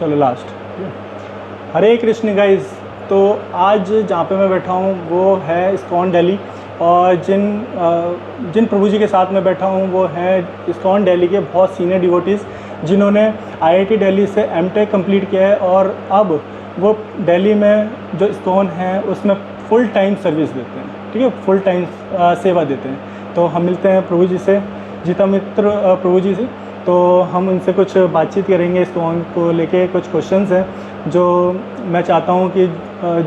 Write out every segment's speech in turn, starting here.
चलो लास्ट। हरे कृष्ण गाइस। तो आज जहाँ पे मैं बैठा हूँ वो है इस्कॉन दिल्ली, और जिन प्रभु जी के साथ में बैठा हूँ वो हैं इस्कॉन दिल्ली के बहुत सीनियर डिवोटीज़, जिन्होंने आईआईटी दिल्ली से एमटेक कंप्लीट किया है, और अब वो दिल्ली में जो इस्कॉन है उसमें फुल टाइम सर्विस देते हैं। ठीक है, फुल टाइम सेवा देते हैं। तो हम मिलते हैं प्रभु जी से, जीता मित्र प्रभु जी से। तो हम उनसे कुछ बातचीत करेंगे, इस्कॉन को लेके कुछ क्वेश्चंस हैं जो मैं चाहता हूँ कि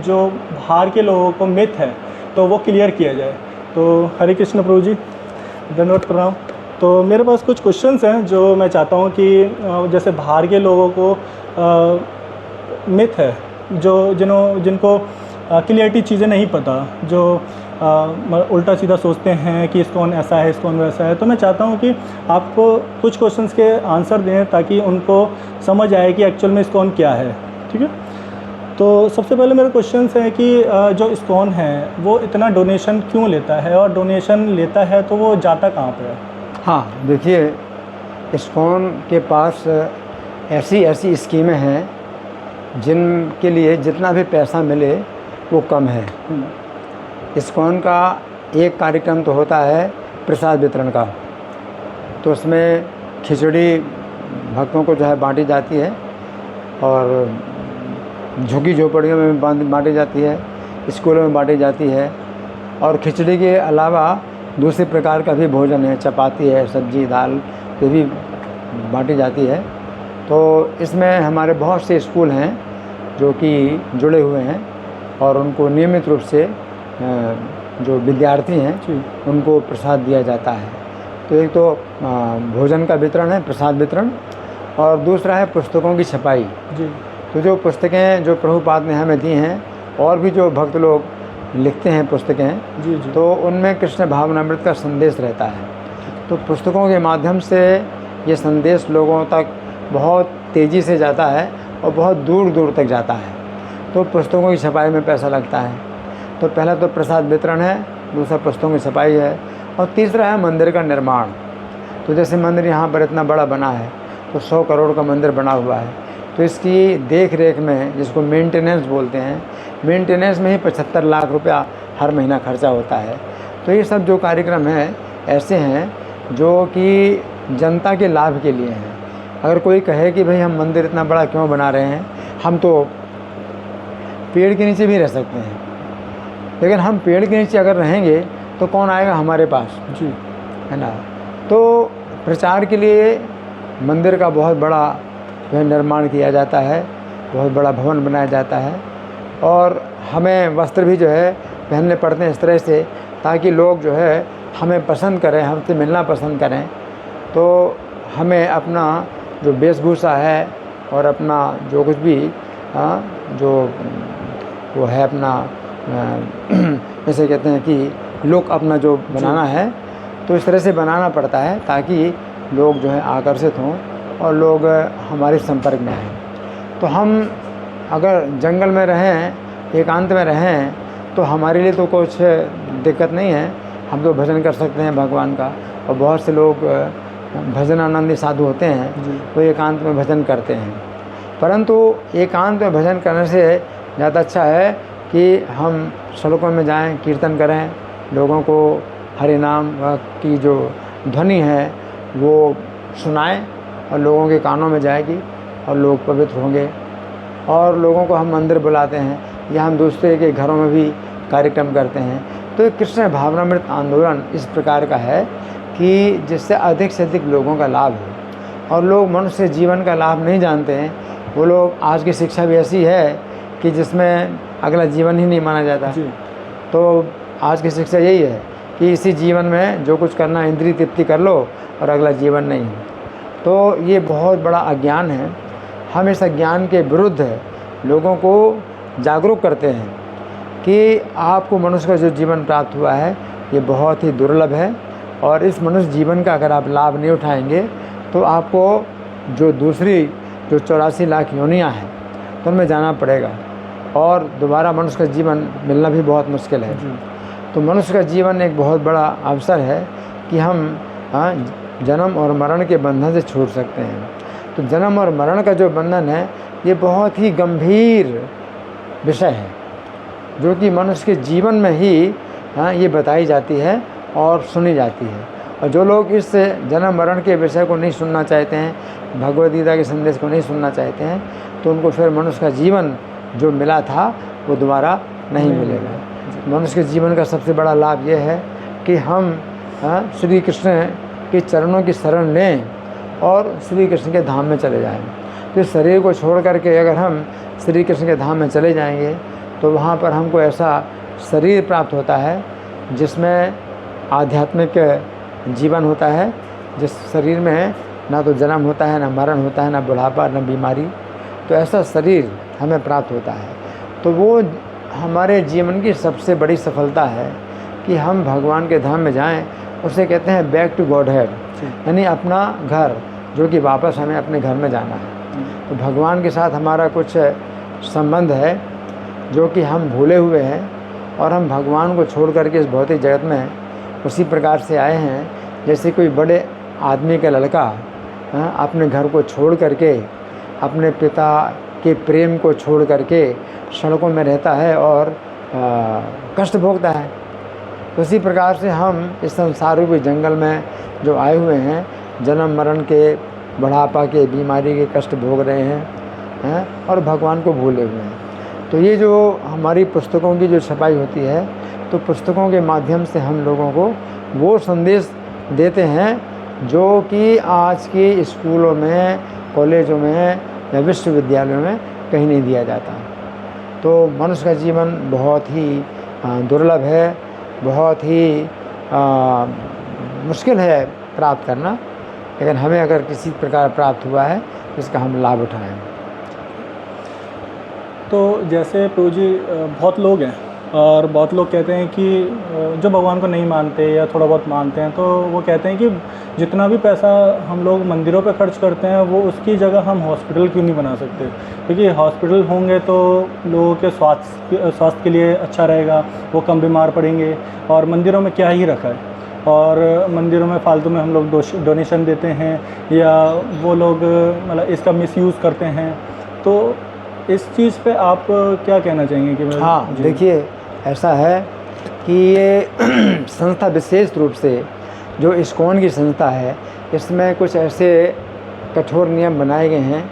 जो बाहर के लोगों को मिथ है तो वो क्लियर किया जाए। तो हरे कृष्ण प्रभु जी, धन्यवाद, प्रणाम। तो मेरे पास कुछ क्वेश्चंस हैं जो मैं चाहता हूँ कि जैसे बाहर के लोगों को मिथ है, जिनको क्लियरिटी चीज़ें नहीं पता, जो उल्टा सीधा सोचते हैं कि इस्कॉन ऐसा है, इस्कॉन वैसा है। तो मैं चाहता हूँ कि आपको कुछ क्वेश्चंस के आंसर दें ताकि उनको समझ आए कि एक्चुअल में इस्कॉन क्या है। ठीक है, तो सबसे पहले मेरा क्वेश्चंस है कि जो इस्कॉन है वो इतना डोनेशन क्यों लेता है, और डोनेशन लेता है तो वो जाता कहाँ पर है? हाँ, देखिए, इस्कॉन के पास ऐसी ऐसी स्कीमें हैं जिनके लिए जितना भी पैसा मिले वो कम है। इस्कॉन का एक कार्यक्रम तो होता है प्रसाद वितरण का, तो उसमें खिचड़ी भक्तों को जो है बांटी जाती है, और झुग्गी झोपड़ियों में बांटी जाती है, स्कूलों में बांटी जाती है, और खिचड़ी के अलावा दूसरे प्रकार का भी भोजन है, चपाती है, सब्जी दाल, ये भी बांटी जाती है। तो इसमें हमारे बहुत से स्कूल हैं जो कि जुड़े हुए हैं, और उनको नियमित रूप से जो विद्यार्थी हैं उनको प्रसाद दिया जाता है। तो एक तो भोजन का वितरण है, प्रसाद वितरण, और दूसरा है पुस्तकों की छपाई जी। तो जो पुस्तकें जो प्रभुपाद ने हमें दी हैं, और भी जो भक्त लोग लिखते हैं पुस्तकें जी, तो उनमें कृष्ण भावनामृत का संदेश रहता है। तो पुस्तकों के माध्यम से ये संदेश लोगों तक बहुत तेज़ी से जाता है और बहुत दूर दूर तक जाता है। तो पुस्तकों की छपाई में पैसा लगता है। तो पहला तो प्रसाद वितरण है, दूसरा पुस्तकों की छपाई है, और तीसरा है मंदिर का निर्माण। तो जैसे मंदिर यहाँ पर इतना बड़ा बना है, तो 100 करोड़ का मंदिर बना हुआ है, तो इसकी देख रेख में, जिसको मेंटेनेंस बोलते हैं, मेंटेनेंस में ही 75 लाख रुपया हर महीना खर्चा होता है। तो ये सब जो कार्यक्रम हैं ऐसे हैं जो कि जनता के लाभ के लिए हैं। अगर कोई कहे कि भाई हम मंदिर इतना बड़ा क्यों बना रहे हैं, हम तो पेड़ के नीचे भी रह सकते हैं, लेकिन हम पेड़ के नीचे अगर रहेंगे तो कौन आएगा हमारे पास जी, है ना। तो प्रचार के लिए मंदिर का बहुत बड़ा जो है निर्माण किया जाता है, बहुत बड़ा भवन बनाया जाता है, और हमें वस्त्र भी जो है पहनने पड़ते हैं इस तरह से ताकि लोग जो है हमें पसंद करें, हमसे मिलना पसंद करें। तो हमें अपना जो वेशभूषा है और अपना जो कुछ भी जो वो है अपना जैसे कहते हैं कि लुक अपना जो बनाना है, तो इस तरह से बनाना पड़ता है ताकि लोग जो है आकर्षित हों और लोग हमारे संपर्क में आएँ। तो हम अगर जंगल में रहें, एकांत में रहें, तो हमारे लिए तो कुछ दिक्कत नहीं है, हम तो भजन कर सकते हैं भगवान का। और बहुत से लोग भजन आनंदी साधु होते हैं, वो एकांत में भजन करते हैं। परंतु एकांत में भजन करने से ज़्यादा अच्छा है कि हम सड़कों में जाएं, कीर्तन करें, लोगों को हरि नाम की जो ध्वनि है वो सुनाएं, और लोगों के कानों में जाएगी और लोग पवित्र होंगे। और लोगों को हम मंदिर बुलाते हैं, या हम दूसरे के घरों में भी कार्यक्रम करते हैं। तो ये कृष्ण भावनामृत आंदोलन इस प्रकार का है कि जिससे अधिक से अधिक लोगों का लाभ हो। और लोग मनुष्य जीवन का लाभ नहीं जानते हैं, वो लोग, आज की शिक्षा भी ऐसी है कि जिसमें अगला जीवन ही नहीं माना जाता। तो आज की शिक्षा यही है कि इसी जीवन में जो कुछ करना है इंद्रिय तृप्ति कर लो, और अगला जीवन नहीं। तो ये बहुत बड़ा अज्ञान है। हम इस अज्ञान के विरुद्ध लोगों को जागरूक करते हैं कि आपको मनुष्य का जो जीवन प्राप्त हुआ है ये बहुत ही दुर्लभ है, और इस मनुष्य जीवन का अगर आप लाभ नहीं उठाएंगे तो आपको जो दूसरी जो 84 लाख योनियाँ हैं तो उनमें जाना पड़ेगा, और दोबारा मनुष्य का जीवन मिलना भी बहुत मुश्किल है। तो मनुष्य का जीवन एक बहुत बड़ा अवसर है कि हम जन्म और मरण के बंधन से छूट सकते हैं। तो जन्म और मरण का जो बंधन है ये बहुत ही गंभीर विषय है, जो कि मनुष्य के जीवन में ही ये बताई जाती है और सुनी जाती है। और जो लोग इस जन्म मरण के विषय को नहीं सुनना चाहते हैं, भगवद गीता के संदेश को नहीं सुनना चाहते हैं, तो उनको फिर मनुष्य का जीवन जो मिला था वो दोबारा नहीं मिलेगा। मनुष्य के जीवन का सबसे बड़ा लाभ ये है कि हम श्री कृष्ण के चरणों की शरण लें और श्री कृष्ण के धाम में चले जाएं। तो शरीर को छोड़ करके अगर हम श्री कृष्ण के धाम में चले जाएंगे तो वहाँ पर हमको ऐसा शरीर प्राप्त होता है जिसमें आध्यात्मिक जीवन होता है, जिस शरीर में ना तो जन्म होता है, ना मरण होता है, ना बुढ़ापा, ना बीमारी। तो ऐसा शरीर हमें प्राप्त होता है। तो वो हमारे जीवन की सबसे बड़ी सफलता है कि हम भगवान के धाम में जाएं। उसे कहते हैं बैक टू गॉड हेड, यानी अपना घर, जो कि वापस हमें अपने घर में जाना है। तो भगवान के साथ हमारा कुछ संबंध है जो कि हम भूले हुए हैं, और हम भगवान को छोड़ करके इस भौतिक जगत में उसी प्रकार से आए हैं जैसे कोई बड़े आदमी का लड़का अपने घर को छोड़ करके, अपने पिता के प्रेम को छोड़ करके सड़कों में रहता है और कष्ट भोगता है। तो इसी प्रकार से हम इस संसार रूपी जंगल में जो आए हुए हैं, जन्म मरण के, बुढ़ापा के, बीमारी के कष्ट भोग रहे हैं और भगवान को भूले हुए हैं। तो ये जो हमारी पुस्तकों की जो छपाई होती है, तो पुस्तकों के माध्यम से हम लोगों को वो संदेश देते हैं जो कि आज के स्कूलों में, कॉलेजों में या विश्वविद्यालयों में कहीं नहीं दिया जाता। तो मनुष्य का जीवन बहुत ही दुर्लभ है, बहुत ही मुश्किल है प्राप्त करना, लेकिन हमें अगर किसी प्रकार प्राप्त हुआ है तो इसका हम लाभ उठाएं। तो जैसे प्रभु जी बहुत लोग हैं और बहुत लोग कहते हैं कि जो भगवान को नहीं मानते या थोड़ा बहुत मानते हैं, तो वो कहते हैं कि जितना भी पैसा हम लोग मंदिरों पे खर्च करते हैं वो उसकी जगह हम हॉस्पिटल क्यों नहीं बना सकते, क्योंकि हॉस्पिटल होंगे तो लोगों के स्वास्थ्य के लिए अच्छा रहेगा, वो कम बीमार पड़ेंगे। और मंदिरों में क्या ही रखा है, और मंदिरों में फालतू में हम लोग डोनेशन देते हैं या वो लोग मतलब इसका मिसयूज़ करते हैं। तो इस चीज़ पे आप क्या कहना चाहेंगे कि हाँ, देखिए ऐसा है कि ये संस्था विशेष रूप से जो इस्कॉन की संस्था है, इसमें कुछ ऐसे कठोर नियम बनाए गए हैं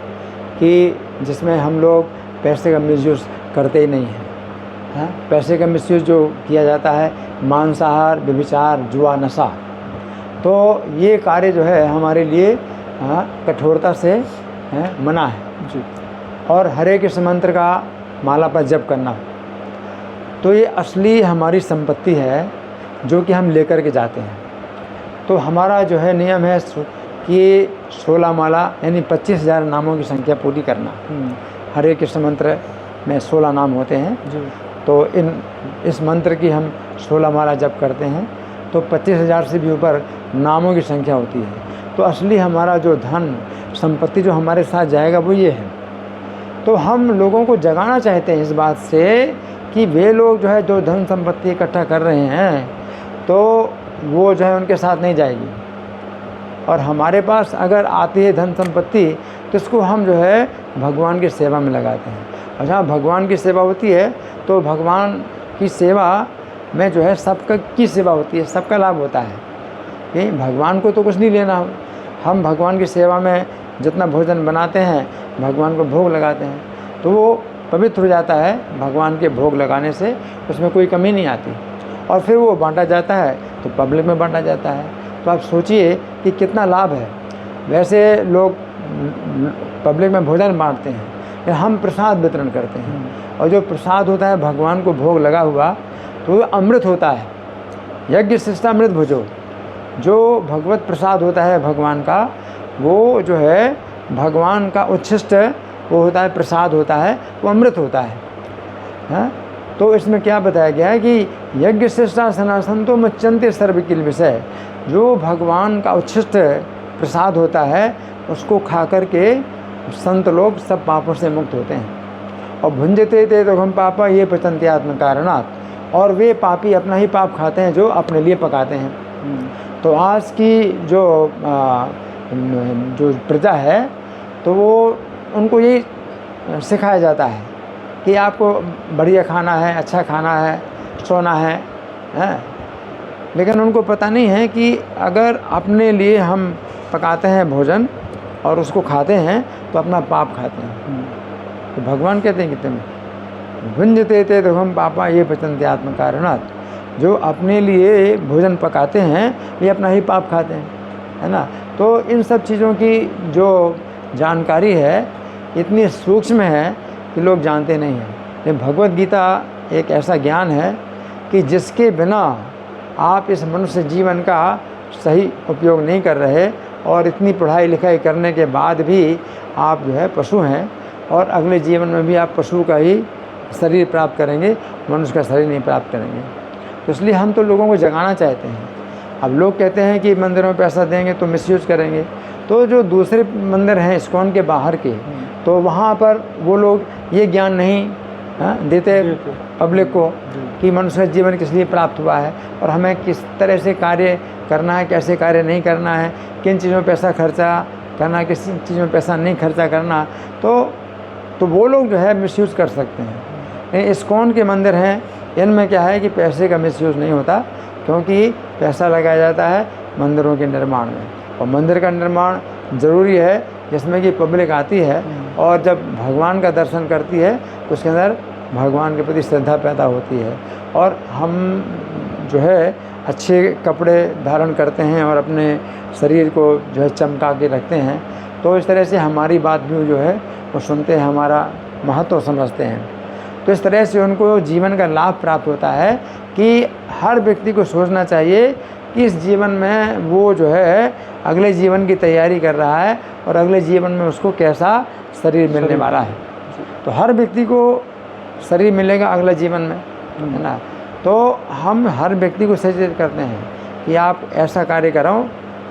कि जिसमें हम लोग पैसे का मिसयूज़ करते ही नहीं हैं। पैसे का मिसयूज़ जो किया जाता है, मांसाहार, व्यभिचार, जुआ, नशा, तो ये कार्य जो है हमारे लिए कठोरता से मना है जी। और हरे कृष्ण मंत्र का माला पर जप करना, तो ये असली हमारी संपत्ति है जो कि हम लेकर के जाते हैं। तो हमारा जो है नियम है कि 16 माला यानी 25,000 नामों की संख्या पूरी करना। हरे कृष्ण मंत्र में 16 नाम होते हैं जी। तो इस मंत्र की हम 16 माला जप करते हैं तो 25,000 से भी ऊपर नामों की संख्या होती है। तो असली हमारा जो धन संपत्ति जो हमारे साथ जाएगा वो ये है। तो हम लोगों को जगाना चाहते हैं इस बात से कि वे लोग जो है जो धन संपत्ति इकट्ठा कर रहे हैं तो वो जो है उनके साथ नहीं जाएगी, और हमारे पास अगर आती है धन संपत्ति तो इसको हम जो है भगवान की सेवा में लगाते हैं। और जहाँ भगवान की सेवा होती है तो भगवान की सेवा में जो है सबका की सेवा होती है, सबका लाभ होता है। कि भगवान को तो कुछ नहीं लेना, हम भगवान की सेवा में जितना भोजन बनाते हैं भगवान को भोग लगाते हैं तो वो पवित्र हो जाता है। भगवान के भोग लगाने से उसमें कोई कमी नहीं आती, और फिर वो बांटा जाता है तो पब्लिक में बांटा जाता है। तो आप सोचिए कि कितना लाभ है। वैसे लोग पब्लिक में भोजन बांटते हैं, लेकिन हम प्रसाद वितरण करते हैं, और जो प्रसाद होता है भगवान को भोग लगा हुआ तो वो अमृत होता है। यज्ञ शिष्टामृत भुजो, जो भगवत प्रसाद होता है भगवान का, वो जो है भगवान का उच्छिष्ट वो होता है, प्रसाद होता है, वो अमृत होता है। तो इसमें क्या बताया गया है कि यज्ञ शिष्टा सनासन तो मच्चन्ते सर्व किल विषय, जो भगवान का उच्छिष्ट प्रसाद होता है उसको खा करके संत लोग सब पापों से मुक्त होते हैं। और भुंजते थे तो हम पापा ये पचन्ते आत्म कारणात्, और वे पापी अपना ही पाप खाते हैं जो अपने लिए पकाते हैं। तो आज की जो प्रजा है तो वो उनको ये सिखाया जाता है कि आपको बढ़िया खाना है, अच्छा खाना है, सोना है, हैं? लेकिन उनको पता नहीं है कि अगर अपने लिए हम पकाते हैं भोजन और उसको खाते हैं तो अपना पाप खाते हैं। तो भगवान कहते हैं कि तुम भुंजते थे तो हम पापा ये पचनते आत्म कारणात्, जो अपने लिए भोजन पकाते हैं ये अपना ही पाप खाते हैं, है ना। तो इन सब चीज़ों की जो जानकारी है इतनी सूक्ष्म है कि लोग जानते नहीं हैं। ये भगवत गीता एक ऐसा ज्ञान है कि जिसके बिना आप इस मनुष्य जीवन का सही उपयोग नहीं कर रहे और इतनी पढ़ाई लिखाई करने के बाद भी आप जो है पशु हैं और अगले जीवन में भी आप पशु का ही शरीर प्राप्त करेंगे, मनुष्य का शरीर नहीं प्राप्त करेंगे। तो इसलिए हम तो लोगों को जगाना चाहते हैं। अब लोग कहते हैं कि मंदिरों में पैसा देंगे तो मिसयूज़ करेंगे, तो जो दूसरे मंदिर हैं इस्कॉन के बाहर के, तो वहाँ पर वो लोग ये ज्ञान नहीं देते पब्लिक को कि मनुष्य जीवन किस लिए प्राप्त हुआ है और हमें किस तरह से कार्य करना है, कैसे कार्य नहीं करना है, किन चीज़ों में पैसा खर्चा करना, किस चीज़ में पैसा नहीं खर्चा करना। तो वो लोग जो है मिसयूज़ कर सकते हैं। इस्कॉन के मंदिर हैं, इनमें क्या है कि पैसे का मिसयूज़ नहीं होता, क्योंकि पैसा लगाया जाता है मंदिरों के निर्माण में, और मंदिर का निर्माण ज़रूरी है जिसमें कि पब्लिक आती है और जब भगवान का दर्शन करती है तो उसके अंदर भगवान के प्रति श्रद्धा पैदा होती है और हम जो है अच्छे कपड़े धारण करते हैं और अपने शरीर को जो है चमका के रखते हैं। तो इस तरह से हमारी बात भी जो है वो सुनते हैं, हमारा महत्व समझते हैं। तो इस तरह से उनको जीवन का लाभ प्राप्त होता है कि हर व्यक्ति को सोचना चाहिए कि इस जीवन में वो जो है अगले जीवन की तैयारी कर रहा है और अगले जीवन में उसको कैसा शरीर मिलने वाला है। तो हर व्यक्ति को शरीर मिलेगा अगले जीवन में, है ना। तो हम हर व्यक्ति को सचेत करते हैं कि आप ऐसा कार्य करो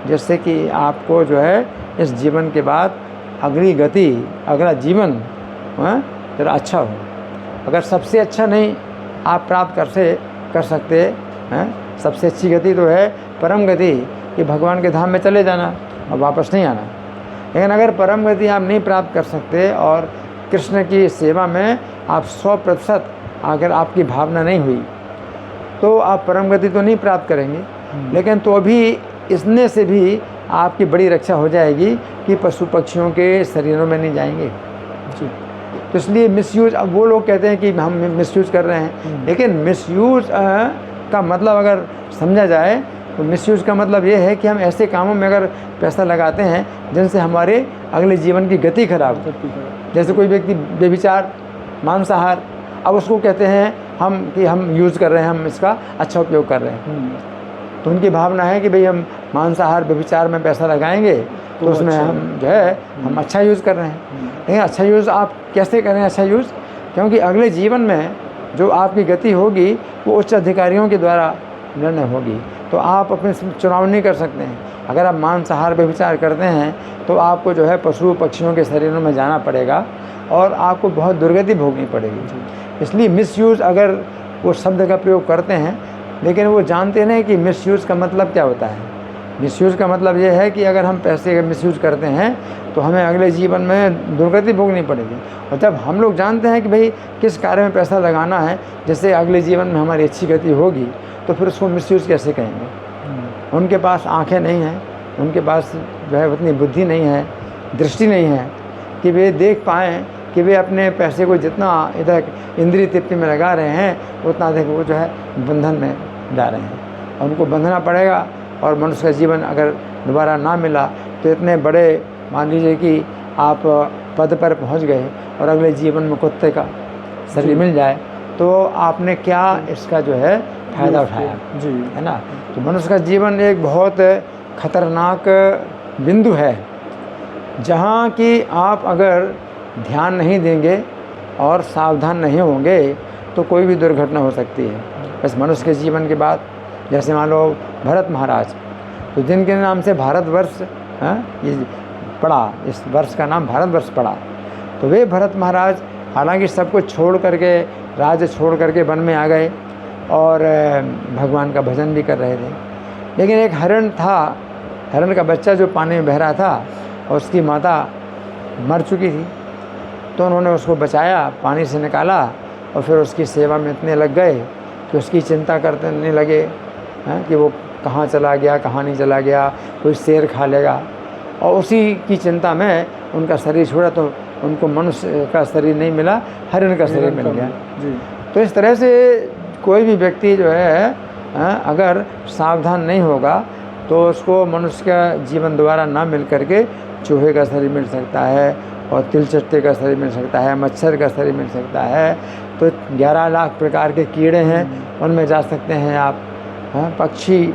जिससे कि आपको जो है इस जीवन के बाद अगली गति, अगला जीवन जरा अच्छा हो। अगर सबसे अच्छा नहीं आप प्राप्त कर सकते हैं, सबसे अच्छी गति तो है परम गति कि भगवान के धाम में चले जाना और वापस नहीं आना। लेकिन अगर परम गति आप नहीं प्राप्त कर सकते और कृष्ण की सेवा में आप 100% अगर आपकी भावना नहीं हुई तो आप परम गति तो नहीं प्राप्त करेंगे, लेकिन तो भी इसने से भी आपकी बड़ी रक्षा हो जाएगी कि पशु पक्षियों के शरीरों में नहीं जाएंगे। तो इसलिए मिसयूज, अब वो लोग कहते हैं कि हम मिसयूज कर रहे हैं, लेकिन मिसयूज का मतलब अगर समझा जाए तो मिसयूज का मतलब ये है कि हम ऐसे कामों में अगर पैसा लगाते हैं जिनसे हमारे अगले जीवन की गति खराब हो। जैसे कोई व्यक्ति व्यभिचार, मांसाहार, अब उसको कहते हैं हम यूज़ कर रहे हैं, हम इसका अच्छा उपयोग कर रहे हैं। तो उनकी भावना है कि भाई हम मांसाहार व्यभिचार में पैसा लगाएंगे तो उसमें अच्छा हम जो है हम अच्छा यूज़ कर रहे हैं। लेकिन अच्छा यूज़ आप कैसे करें अच्छा यूज़, क्योंकि अगले जीवन में जो आपकी गति होगी वो उच्च अधिकारियों के द्वारा निर्णय होगी। तो आप अपने चुनाव नहीं कर सकते हैं। अगर आप मांसाहार व्यभिचार करते हैं तो आपको जो है पशु पक्षियों के शरीरों में जाना पड़ेगा और आपको बहुत दुर्गति भोगनी पड़ेगी। इसलिए मिसयूज़ अगर वो शब्द का प्रयोग करते हैं, लेकिन वो जानते नहीं कि मिसयूज़ का मतलब क्या होता है। मिसयूज़ का मतलब ये है कि अगर हम पैसे का मिसयूज़ करते हैं तो हमें अगले जीवन में दुर्गति भोगनी पड़ेगी। और जब हम लोग जानते हैं कि भाई किस कार्य में पैसा लगाना है जिससे अगले जीवन में हमारी अच्छी गति होगी, तो फिर उसको मिसयूज़ कैसे कहेंगे। उनके पास आँखें नहीं हैं, उनके पास जो है उतनी बुद्धि नहीं है, दृष्टि नहीं है कि वे देख पाएँ कि वे अपने पैसे को जितना इधर इंद्रिय तृप्ति में लगा रहे हैं उतना अधिक वो जो है बंधन में जा रहे हैं। और उनको बंधना पड़ेगा और मनुष्य का जीवन अगर दोबारा ना मिला तो इतने बड़े, मान लीजिए कि आप पद पर पहुंच गए और अगले जीवन में कुत्ते का शरीर मिल जाए तो आपने क्या इसका जो है फ़ायदा उठाया जी, है ना। तो मनुष्य का जीवन एक बहुत खतरनाक बिंदु है जहाँ कि आप अगर ध्यान नहीं देंगे और सावधान नहीं होंगे तो कोई भी दुर्घटना हो सकती है। बस मनुष्य के जीवन के बाद जैसे मान लो भरत महाराज, तो जिनके नाम से भारतवर्ष ये पड़ा, इस वर्ष का नाम भारतवर्ष पड़ा, तो वे भरत महाराज हालांकि सब कुछ छोड़ करके, राज्य छोड़ करके वन में आ गए और भगवान का भजन भी कर रहे थे। लेकिन एक हरण था, हरण का बच्चा जो पानी में बह रहा था और उसकी माता मर चुकी थी। तो उन्होंने उसको बचाया, पानी से निकाला और फिर उसकी सेवा में इतने लग गए कि उसकी चिंता करने लगे हैं कि वो कहाँ चला गया, कहाँ नहीं चला गया, कोई शेर खा लेगा। और उसी की चिंता में उनका शरीर छोड़ा तो उनको मनुष्य का शरीर नहीं मिला, हरिण का शरीर मिल गया। तो इस तरह से कोई भी व्यक्ति जो है अगर सावधान नहीं होगा तो उसको मनुष्य का जीवन दोबारा ना मिल करके चूहे का शरीर मिल सकता है और तिलचट्टे का शरीर मिल सकता है, मच्छर का शरीर मिल सकता है। तो 11 लाख प्रकार के कीड़े हैं, उनमें जा सकते हैं आप। पक्षी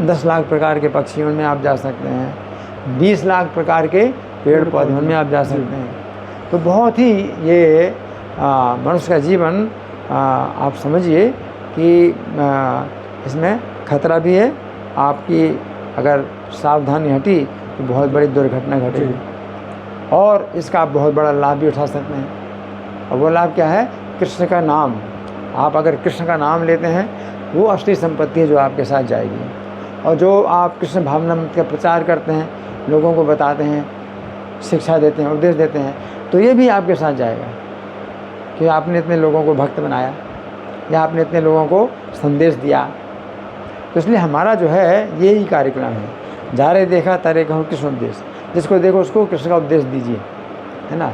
10 लाख प्रकार के पक्षी, उनमें आप जा सकते हैं। 20 लाख प्रकार के पेड़ पौधे, उनमें आप जा सकते हैं। तो बहुत ही ये मनुष्य का जीवन आप समझिए कि इसमें खतरा भी है। आपकी अगर सावधानी हटी तो बहुत बड़ी दुर्घटना घटेगी और इसका आप बहुत बड़ा लाभ भी उठा सकते हैं। और वो लाभ क्या है? कृष्ण का नाम। आप अगर कृष्ण का नाम लेते हैं, वो असली संपत्ति है जो आपके साथ जाएगी। और जो आप कृष्ण भावनामृत का प्रचार करते हैं, लोगों को बताते हैं, शिक्षा देते हैं, उपदेश देते हैं, तो ये भी आपके साथ जाएगा कि आपने इतने लोगों को भक्त बनाया या आपने इतने लोगों को संदेश दिया। तो इसलिए हमारा जो है यही कार्यक्रम है, जा रहे देखा तारे कहूँ कृष्ण उपदेश। जिसको देखो उसको कृष्ण का उपदेश दीजिए, है ना।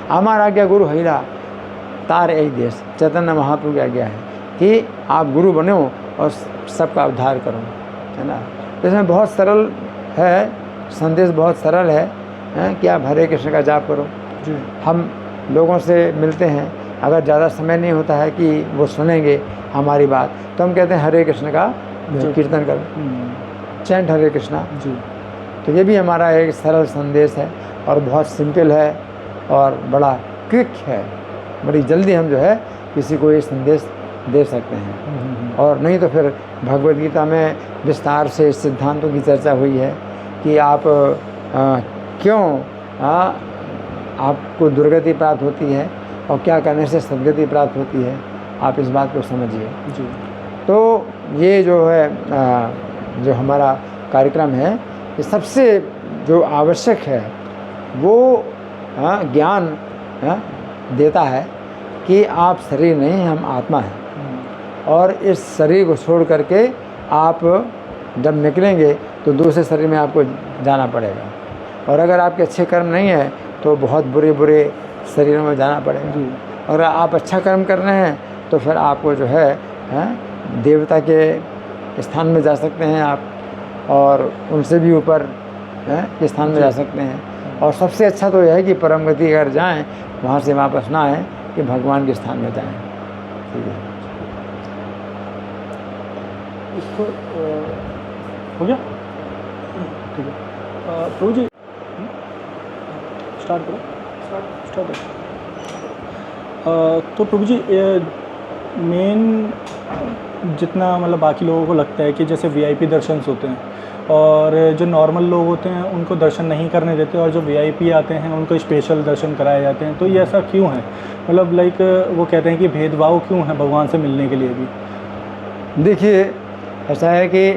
हमारा आज्ञा गुरु हैरा तार एक देश, चैतन्य महाप्रभु की आज्ञा है कि आप गुरु बनो और सबका उद्धार करो, है ना। तो इसमें बहुत सरल है, संदेश बहुत सरल है कि आप हरे कृष्ण का जाप करो। हम लोगों से मिलते हैं, अगर ज़्यादा समय नहीं होता है कि वो सुनेंगे हमारी बात, तो हम कहते हैं हरे कृष्ण का कीर्तन करो, चैंट हरे कृष्णा। तो ये भी हमारा एक सरल संदेश है और बहुत सिंपल है और बड़ा क्विक है। बड़ी जल्दी हम जो है किसी को ये संदेश दे सकते हैं। और नहीं तो फिर भगवद गीता में विस्तार से सिद्धांतों की चर्चा हुई है कि आप क्यों आपको दुर्गति प्राप्त होती है और क्या करने से सद्गति प्राप्त होती है, आप इस बात को समझिए। तो ये जो है जो हमारा कार्यक्रम है, ये सबसे जो आवश्यक है वो ज्ञान देता है कि आप शरीर नहीं, हम आत्मा हैं। और इस शरीर को छोड़ करके आप जब निकलेंगे तो दूसरे शरीर में आपको जाना पड़ेगा। और अगर आपके अच्छे कर्म नहीं है तो बहुत बुरे बुरे शरीरों में जाना पड़ेगा। और आप अच्छा कर्म कर रहे हैं तो फिर आपको जो है देवता के स्थान में जा सकते हैं आप, और उनसे भी ऊपर के स्थान में जा सकते हैं। और सबसे अच्छा तो यह है कि परम गति अगर जाएं, वहाँ से वापस ना आएँ, कि भगवान के स्थान में जाएं। ठीक है, इसको हो गया? ठीक है, प्रभु जी स्टार्ट करो। स्टार्ट तो प्रभु जी मेन जितना मतलब बाकी लोगों को लगता है कि जैसे वीआईपी दर्शन होते हैं और जो नॉर्मल लोग होते हैं उनको दर्शन नहीं करने देते, और जो वीआईपी आते हैं उनको स्पेशल दर्शन कराए जाते हैं, तो ये ऐसा क्यों है? मतलब लाइक वो कहते हैं कि भेदभाव क्यों है भगवान से मिलने के लिए भी? देखिए, ऐसा है कि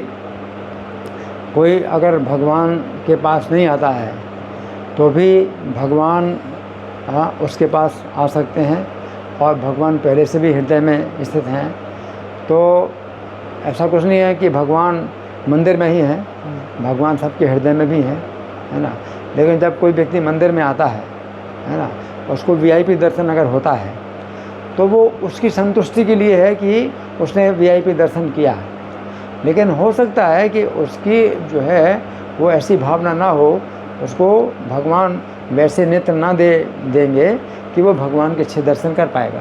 कोई अगर भगवान के पास नहीं आता है तो भी भगवान उसके पास आ सकते हैं, और भगवान पहले से भी हृदय में स्थित हैं। तो ऐसा कुछ नहीं है कि भगवान मंदिर में ही हैं, भगवान सबके हृदय में भी हैं, है ना। लेकिन जब कोई व्यक्ति मंदिर में आता है ना, उसको वीआईपी दर्शन अगर होता है तो वो उसकी संतुष्टि के लिए है कि उसने वीआईपी दर्शन किया है। लेकिन हो सकता है कि उसकी जो है वो ऐसी भावना ना हो, उसको भगवान वैसे नेत्र ना देंगे कि वो भगवान के अच्छे दर्शन कर पाएगा,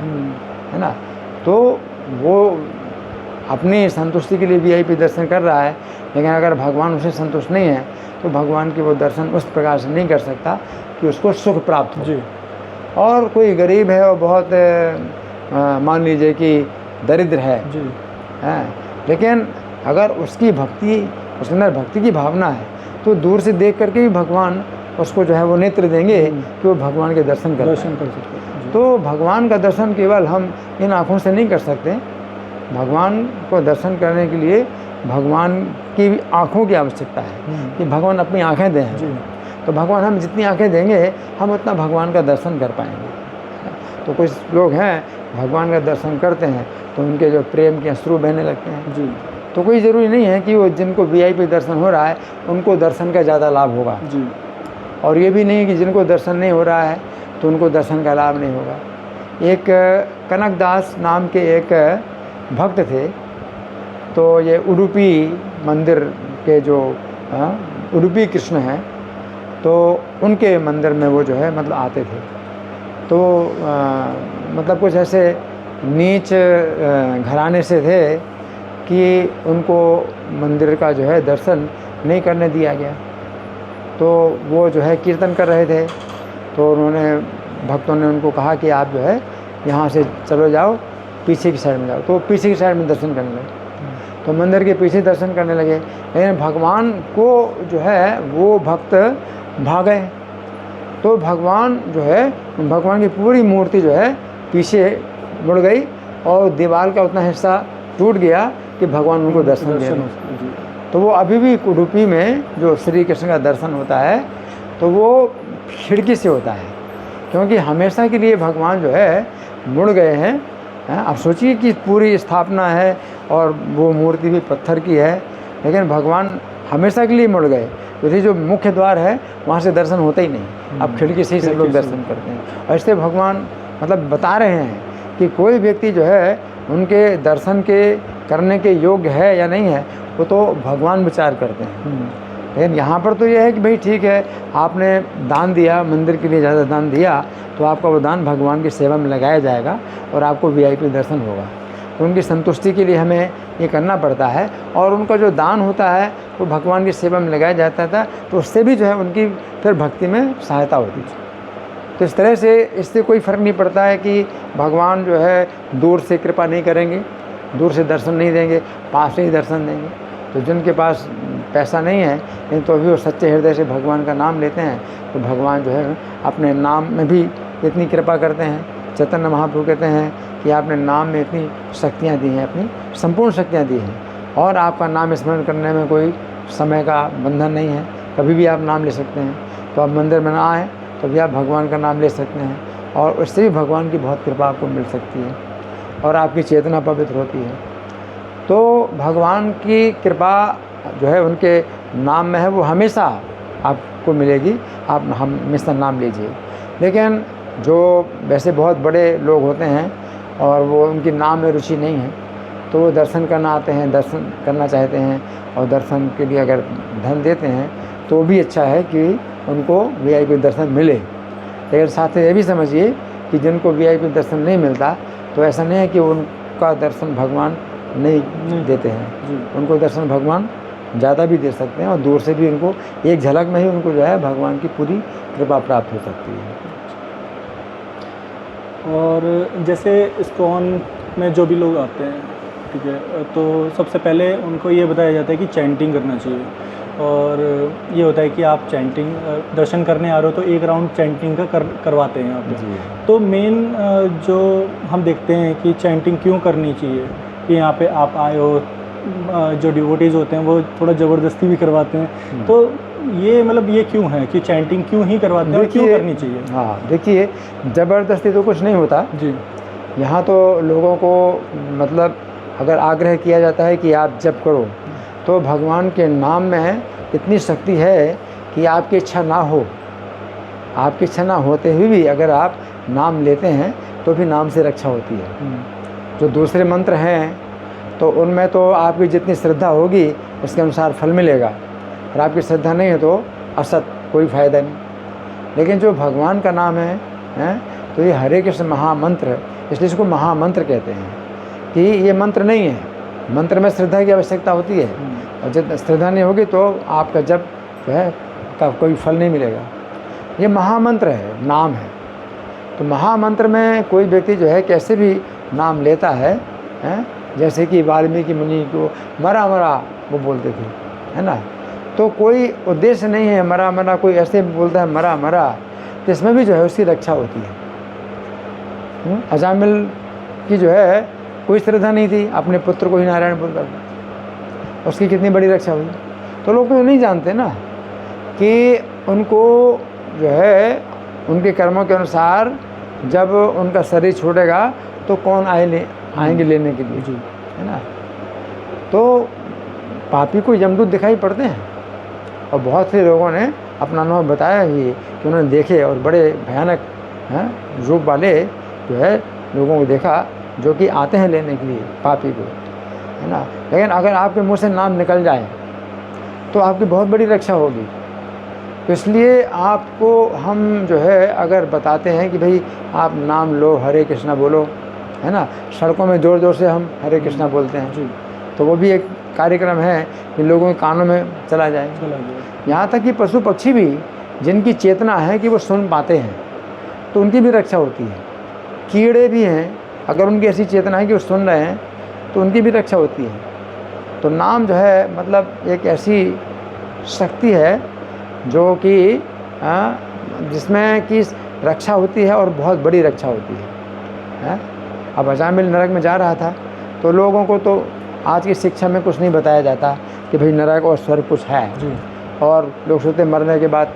है ना। तो वो अपनी संतुष्टि के लिए वीआईपी दर्शन कर रहा है, लेकिन अगर भगवान उसे संतुष्ट नहीं है तो भगवान के वो दर्शन उस प्रकार से नहीं कर सकता कि उसको सुख प्राप्त हो। जी। और कोई गरीब है और बहुत मान लीजिए कि दरिद्र है, जी, लेकिन अगर उसकी भक्ति, उसके अंदर भक्ति की भावना है, तो दूर से देख करके भी भगवान उसको जो है वो नेत्र देंगे कि वो भगवान के दर्शन कर सकते। तो भगवान का दर्शन केवल हम इन आँखों से नहीं कर सकते। भगवान को दर्शन करने के लिए भगवान की आँखों की आवश्यकता है कि भगवान अपनी आँखें दें। तो भगवान हम जितनी आँखें देंगे हम उतना भगवान का दर्शन कर पाएंगे। तो कुछ लोग हैं भगवान का दर्शन करते हैं तो उनके जो प्रेम के अश्रु बहने लगते हैं जी तो कोई ज़रूरी नहीं है कि वो जिनको वीआईपी दर्शन हो रहा है उनको दर्शन का ज़्यादा लाभ होगा जी और ये भी नहीं है कि जिनको दर्शन नहीं हो रहा है तो उनको दर्शन का लाभ नहीं होगा। एक कनकदास नाम के एक भक्त थे, तो ये उडुपी मंदिर के जो उडुपी कृष्ण हैं तो उनके मंदिर में वो जो है मतलब आते थे। तो मतलब कुछ ऐसे नीच घराने से थे कि उनको मंदिर का जो है दर्शन नहीं करने दिया गया। तो वो जो है कीर्तन कर रहे थे तो उन्होंने भक्तों ने उनको कहा कि आप जो है यहाँ से चलो जाओ, पीछे की साइड में जाओ। तो पीछे की साइड में दर्शन करने लगे, तो मंदिर के पीछे दर्शन करने लगे। लेकिन भगवान को जो है वो भक्त भागे, तो भगवान जो है भगवान की पूरी मूर्ति जो है पीछे मुड़ गई और दीवार का उतना हिस्सा टूट गया कि भगवान उनको दर्शन दे रहे। तो वो अभी भी उडुपी में जो श्री कृष्ण का दर्शन होता है तो वो खिड़की से होता है, क्योंकि हमेशा के लिए भगवान जो है मुड़ गए हैं। आप सोचिए कि पूरी स्थापना है और वो मूर्ति भी पत्थर की है, लेकिन भगवान हमेशा के लिए मुड़ गए। तो ये जो मुख्य द्वार है वहाँ से दर्शन होता ही नहीं, अब खिड़की से ही सब लोग दर्शन करते हैं। और इससे भगवान मतलब बता रहे हैं कि कोई व्यक्ति जो है उनके दर्शन के करने के योग्य है या नहीं है वो तो भगवान विचार करते हैं। लेकिन यहाँ पर तो ये है कि भाई ठीक है, आपने दान दिया, मंदिर के लिए ज़्यादा दान दिया तो आपका वो दान भगवान की सेवा में लगाया जाएगा और आपको वीआईपी दर्शन होगा। तो उनकी संतुष्टि के लिए हमें ये करना पड़ता है और उनका जो दान होता है वो भगवान की सेवा में लगाया जाता था, तो उससे भी जो है उनकी फिर भक्ति में सहायता होती है। तो इस तरह से इससे कोई फ़र्क नहीं पड़ता है कि भगवान जो है दूर से कृपा नहीं करेंगे, दूर से दर्शन नहीं देंगे, पास से ही दर्शन देंगे। तो जिनके पास पैसा नहीं है लेकिन तो भी वो सच्चे हृदय से भगवान का नाम लेते हैं तो भगवान जो है अपने नाम में भी इतनी कृपा करते हैं। चैतन्य महाप्रभु कहते हैं कि आपने नाम में इतनी शक्तियाँ दी हैं, अपनी संपूर्ण शक्तियाँ दी हैं और आपका नाम स्मरण करने में कोई समय का बंधन नहीं है, कभी भी आप नाम ले सकते हैं। तो आप मंदिर में ना आए तो भी आप भगवान का नाम ले सकते हैं और उससे भी भगवान की बहुत कृपा आपको मिल सकती है और आपकी चेतना पवित्र होती है। तो भगवान की कृपा जो है उनके नाम में है, वो हमेशा आपको मिलेगी, आप हमेशा नाम लीजिए। लेकिन जो वैसे बहुत बड़े लोग होते हैं और वो उनकी नाम में रुचि नहीं है तो वो दर्शन करना आते हैं, दर्शन करना चाहते हैं और दर्शन के लिए अगर धन देते हैं तो भी अच्छा है कि उनको वीआईपी दर्शन मिले। लेकिन साथ ही ये भी समझिए कि जिनको वीआईपी दर्शन नहीं मिलता तो ऐसा नहीं है कि उनका दर्शन भगवान नहीं देते हैं, उनको दर्शन भगवान ज़्यादा भी दे सकते हैं और दूर से भी उनको एक झलक में ही उनको जो है भगवान की पूरी कृपा प्राप्त हो सकती है। और जैसे इस्कॉन में जो भी लोग आते हैं, ठीक है, तो सबसे पहले उनको ये बताया जाता है कि चैंटिंग करना चाहिए और ये होता है कि आप चैंटिंग दर्शन करने आ रहे हो तो एक राउंड चैंटिंग का करवाते हैं यहाँ पे। तो मेन जो हम देखते हैं कि चैंटिंग क्यों करनी चाहिए कि यहाँ पे आप आए हो, जो डिवोटीज़ होते हैं वो थोड़ा ज़बरदस्ती भी करवाते हैं, तो ये मतलब ये क्यों है कि चैंटिंग क्यों ही करवाते हैं और क्यों करनी चाहिए? हाँ देखिए, ज़बरदस्ती तो कुछ नहीं होता जी। यहाँ तो लोगों को मतलब अगर आग्रह किया जाता है कि आप जप करो तो भगवान के नाम में इतनी शक्ति है कि आपकी इच्छा ना हो, आपकी इच्छा ना होते हुए भी अगर आप नाम लेते हैं तो भी नाम से रक्षा होती है। जो दूसरे मंत्र हैं तो उनमें तो आपकी जितनी श्रद्धा होगी उसके अनुसार फल मिलेगा और आपकी श्रद्धा नहीं है तो असत, कोई फ़ायदा नहीं। लेकिन जो भगवान का नाम है तो ये हरे कृष्ण महामंत्र, इसलिए इसको महामंत्र कहते हैं कि ये मंत्र नहीं है, मंत्र में श्रद्धा की आवश्यकता होती है और जब श्रद्धा नहीं होगी तो आपका जप जो है का कोई फल नहीं मिलेगा। ये महामंत्र है, नाम है। तो महामंत्र में कोई व्यक्ति जो है कैसे भी नाम लेता है, जैसे कि वाल्मीकि मुनि को मरा मरा वो बोलते थे, है ना, तो कोई उद्देश्य नहीं है मरा मरा, कोई ऐसे बोलता है मरा मरा, तो इसमें भी जो है उसकी रक्षा होती है। अजामिल की जो है कोई श्रद्धा नहीं थी, अपने पुत्र को ही नारायण बोलता था, उसकी कितनी बड़ी रक्षा हुई। तो लोग तो नहीं जानते ना कि उनको जो है उनके कर्मों के अनुसार जब उनका शरीर छूटेगा तो कौन आएंगे लेने के लिए, है ना। तो पापी को यमदूत दिखाई पड़ते हैं, और बहुत से लोगों ने अपना अनुभव बताया ही कि उन्होंने देखे और बड़े भयानक रूप वाले जो है लोगों को देखा जो कि आते हैं लेने के लिए पापी को, है ना। लेकिन अगर आपके मुंह से नाम निकल जाए तो आपकी बहुत बड़ी रक्षा होगी। तो इसलिए आपको हम जो है अगर बताते हैं कि भाई आप नाम लो, हरे कृष्णा बोलो, है ना, सड़कों में ज़ोर ज़ोर से हम हरे कृष्णा बोलते हैं, तो वो भी एक कार्यक्रम है कि लोगों के कानों में चला जाए। यहाँ तक कि पशु पक्षी भी जिनकी चेतना है कि वो सुन पाते हैं तो उनकी भी रक्षा होती है। कीड़े भी हैं, अगर उनकी ऐसी चेतना है कि वो सुन रहे हैं तो उनकी भी रक्षा होती है। तो नाम जो है मतलब एक ऐसी शक्ति है जो कि जिसमें कि रक्षा होती है और बहुत बड़ी रक्षा होती है। अब अजामिल नरक में जा रहा था तो लोगों को तो आज की शिक्षा में कुछ नहीं बताया जाता कि भाई नरक और स्वर्ग कुछ है जी। और लोग सोचते मरने के बाद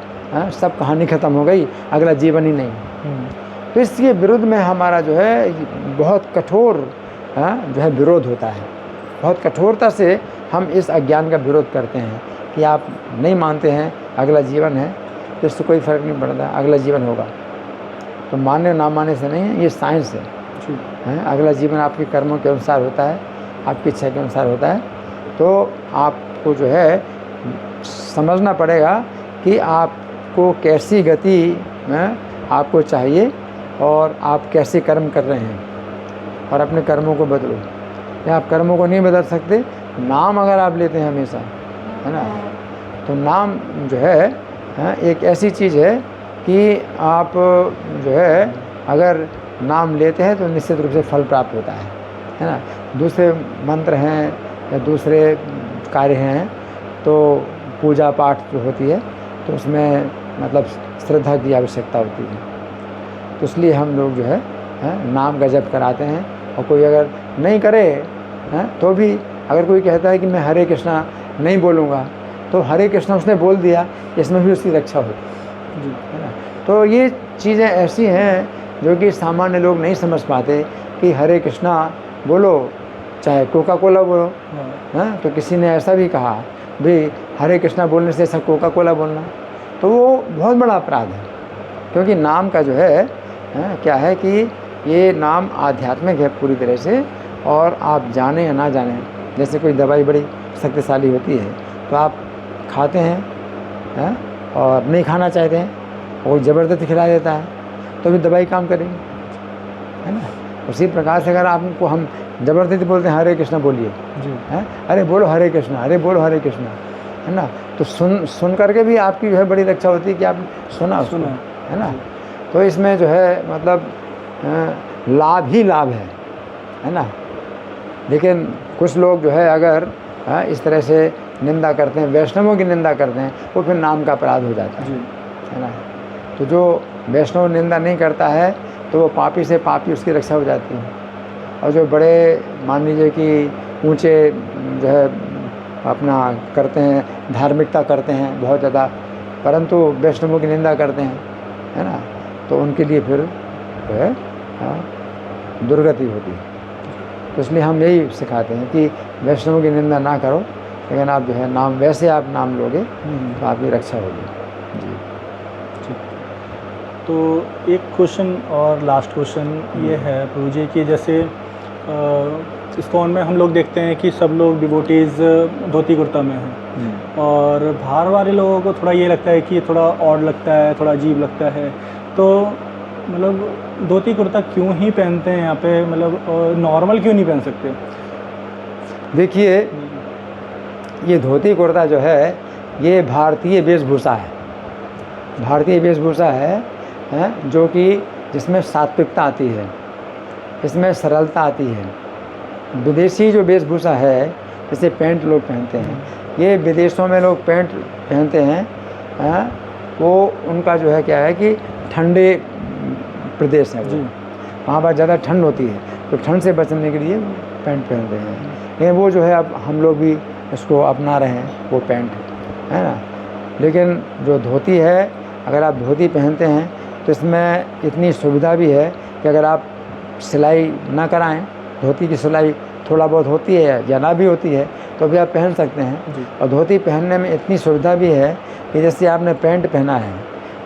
सब कहानी ख़त्म हो गई, अगला जीवन ही नहीं। तो इसके विरुद्ध में हमारा जो है बहुत कठोर जो है विरोध होता है। बहुत कठोरता से हम इस अज्ञान का विरोध करते हैं कि आप नहीं मानते हैं अगला जीवन है, तो इससे कोई फ़र्क नहीं पड़ता, अगला जीवन होगा। तो मानने ना मानने से नहीं है, ये साइंस है। अगला जीवन आपके कर्मों के अनुसार होता है, आपकी इच्छा के अनुसार होता है। तो आपको जो है समझना पड़ेगा कि आपको कैसी गति आपको चाहिए और आप कैसे कर्म कर रहे हैं, और अपने कर्मों को बदलो। या आप कर्मों को नहीं बदल सकते, नाम अगर आप लेते हैं हमेशा, है ना, तो नाम जो है एक ऐसी चीज़ है कि आप जो है अगर नाम लेते हैं तो निश्चित रूप से फल प्राप्त होता है ना। दूसरे मंत्र हैं या दूसरे कार्य हैं तो पूजा पाठ जो होती है तो उसमें मतलब श्रद्धा की आवश्यकता होती है। तो इसलिए हम लोग जो है नाम का जप कराते हैं। और कोई अगर नहीं करे तो भी अगर कोई कहता है कि मैं हरे कृष्णा नहीं बोलूँगा, तो हरे कृष्णा उसने बोल दिया, इसमें भी उसकी रक्षा होती है ना। तो ये चीज़ें ऐसी हैं जो कि सामान्य लोग नहीं समझ पाते कि हरे कृष्णा बोलो चाहे कोका कोला बोलो। तो किसी ने ऐसा भी कहा भाई हरे कृष्णा बोलने से ऐसा कोका कोला बोलना, तो वो बहुत बड़ा अपराध है। क्योंकि नाम का जो है क्या है कि ये नाम आध्यात्मिक है पूरी तरह से, और आप जाने या ना जाने, जैसे कोई दवाई बड़ी शक्तिशाली होती है तो आप खाते हैं और नहीं खाना चाहते हैं, वो ज़बरदस्ती खिला देता है तो भी दवाई काम करेगी, है ना। उसी प्रकार से अगर आपको हम ज़बरदस्ती बोलते हैं हरे कृष्णा बोलिए, अरे बोलो हरे कृष्णा, अरे बोलो हरे कृष्णा, है ना, तो सुन करके भी आपकी जो है बड़ी रक्षा होती है कि आप सुना, है ना। तो इसमें जो है मतलब लाभ ही लाभ है ना। लेकिन कुछ लोग जो है अगर इस तरह से निंदा करते हैं, वैष्णवों की निंदा करते हैं, वो फिर नाम का अपराध हो जाता है ना। तो जो वैष्णव निंदा नहीं करता है तो वो पापी से पापी उसकी रक्षा हो जाती है। और जो बड़े मान लीजिए कि ऊंचे जो है अपना करते हैं, धार्मिकता करते हैं बहुत ज़्यादा, परंतु वैष्णवों की निंदा करते हैं, है ना, तो उनके लिए फिर जो है दुर्गति होती है। तो इसलिए हम यही सिखाते हैं कि वैष्णवों की निंदा ना करो, लेकिन आप जो है नाम वैसे आप नाम लोगे तो आपकी रक्षा होगी जी। तो एक क्वेश्चन और लास्ट क्वेश्चन ये है प्रभु जी कि जैसे इस्कॉन में हम लोग देखते हैं कि सब लोग डिवोटीज़ धोती कुर्ता में हैं, और बाहर वाले लोगों को थोड़ा ये लगता है कि ये थोड़ा ऑड लगता है, थोड़ा अजीब लगता है। तो मतलब धोती कुर्ता क्यों ही पहनते हैं यहाँ पे, मतलब नॉर्मल क्यों नहीं पहन सकते? देखिए ये धोती कुर्ता जो है ये भारतीय वेशभूषा है, भारतीय वेशभूषा है जो कि जिसमें सात्विकता आती है, इसमें सरलता आती है। विदेशी जो वेशभूषा है जैसे पैंट लोग पहनते हैं, ये विदेशों में लोग पैंट पहनते हैं, वो उनका जो है क्या है कि ठंडे प्रदेश है, वहाँ पर ज़्यादा ठंड होती है, तो ठंड से बचने के लिए पैंट पहनते हैं। लेकिन वो जो है अब हम लोग भी इसको अपना रहे हैं, वो पैंट है ना। लेकिन जो धोती है, अगर आप धोती पहनते हैं तो इसमें इतनी सुविधा भी है कि अगर आप सिलाई ना कराएं, धोती की सिलाई थोड़ा बहुत होती है या ना भी होती है तो भी आप पहन सकते हैं। जी। और धोती पहनने में इतनी सुविधा भी है कि जैसे आपने पैंट पहना है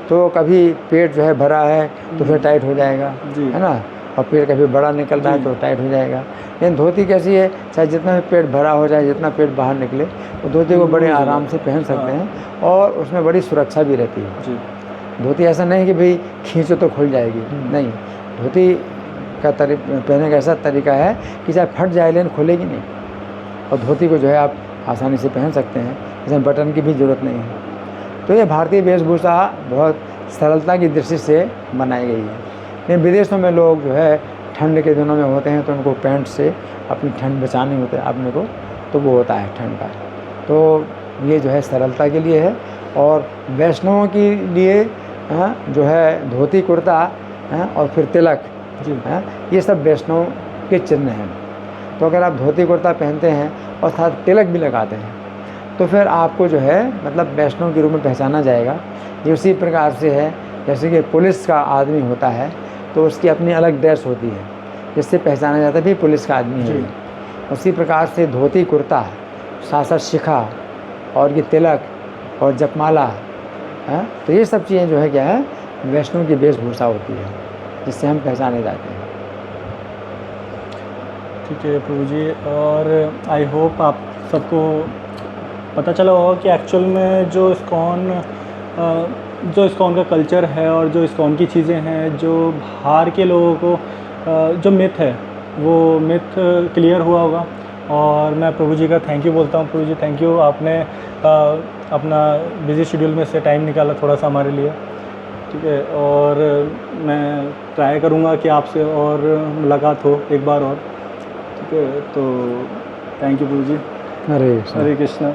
तो कभी पेट जो है भरा है तो फिर टाइट हो जाएगा, जी। है ना, और पेट कभी बड़ा निकल रहा है जी। तो टाइट हो जाएगा। लेकिन धोती कैसी है, चाहे जितना भी पेट भरा हो जाए, जितना पेट बाहर निकले, तो धोती को बड़े आराम से पहन सकते हैं और उसमें बड़ी सुरक्षा भी रहती है। जी। धोती ऐसा नहीं कि भाई खींचो तो खुल जाएगी, नहीं, धोती का पहनने का ऐसा तरीका है कि चाहे फट जाए लेकिन खुलेगी नहीं। और धोती को जो है आप आसानी से पहन सकते हैं, इसमें बटन की भी ज़रूरत नहीं है। तो ये भारतीय वेशभूषा बहुत सरलता की दृष्टि से बनाई गई है। लेकिन विदेशों में लोग जो है ठंड के दिनों में होते हैं तो उनको पैंट से अपनी ठंड बचानी होती है अपने को, तो वो होता है ठंड का। तो ये जो है सरलता के लिए है। और वैष्णवों के लिए जो है धोती कुर्ता और फिर तिलक, जी। ये सब वैष्णव के चिन्ह हैं। तो अगर आप धोती कुर्ता पहनते हैं और साथ तिलक भी लगाते हैं तो फिर आपको जो है मतलब वैष्णव के रूप में पहचाना जाएगा। ये उसी प्रकार से है जैसे कि पुलिस का आदमी होता है तो उसकी अपनी अलग ड्रेस होती है जिससे पहचाना जाता है भी पुलिस का आदमी है। उसी प्रकार से धोती कुर्ता, साथ साथ शिखा और ये तिलक और जपमाला, तो ये सब चीज़ें जो है क्या है, वैष्णव की वेशभूषा होती है जिससे हम पहचाने जाते हैं। ठीक है प्रभु जी, और आई होप आप सबको पता चला होगा कि एक्चुअल में जो इस्कॉन का कल्चर है और जो इस्कॉन की चीज़ें हैं, जो बाहर के लोगों को जो मिथ है वो मिथ क्लियर हुआ होगा। और मैं प्रभु जी का थैंक यू बोलता हूँ। प्रभु जी थैंक यू, आपने अपना बिज़ी शेड्यूल में से टाइम निकाला थोड़ा सा हमारे लिए, ठीक है। और मैं ट्राई करूँगा कि आपसे और मुलाकात हो एक बार और, ठीक है। तो थैंक यू प्रभु जी। हरे हरे कृष्णा।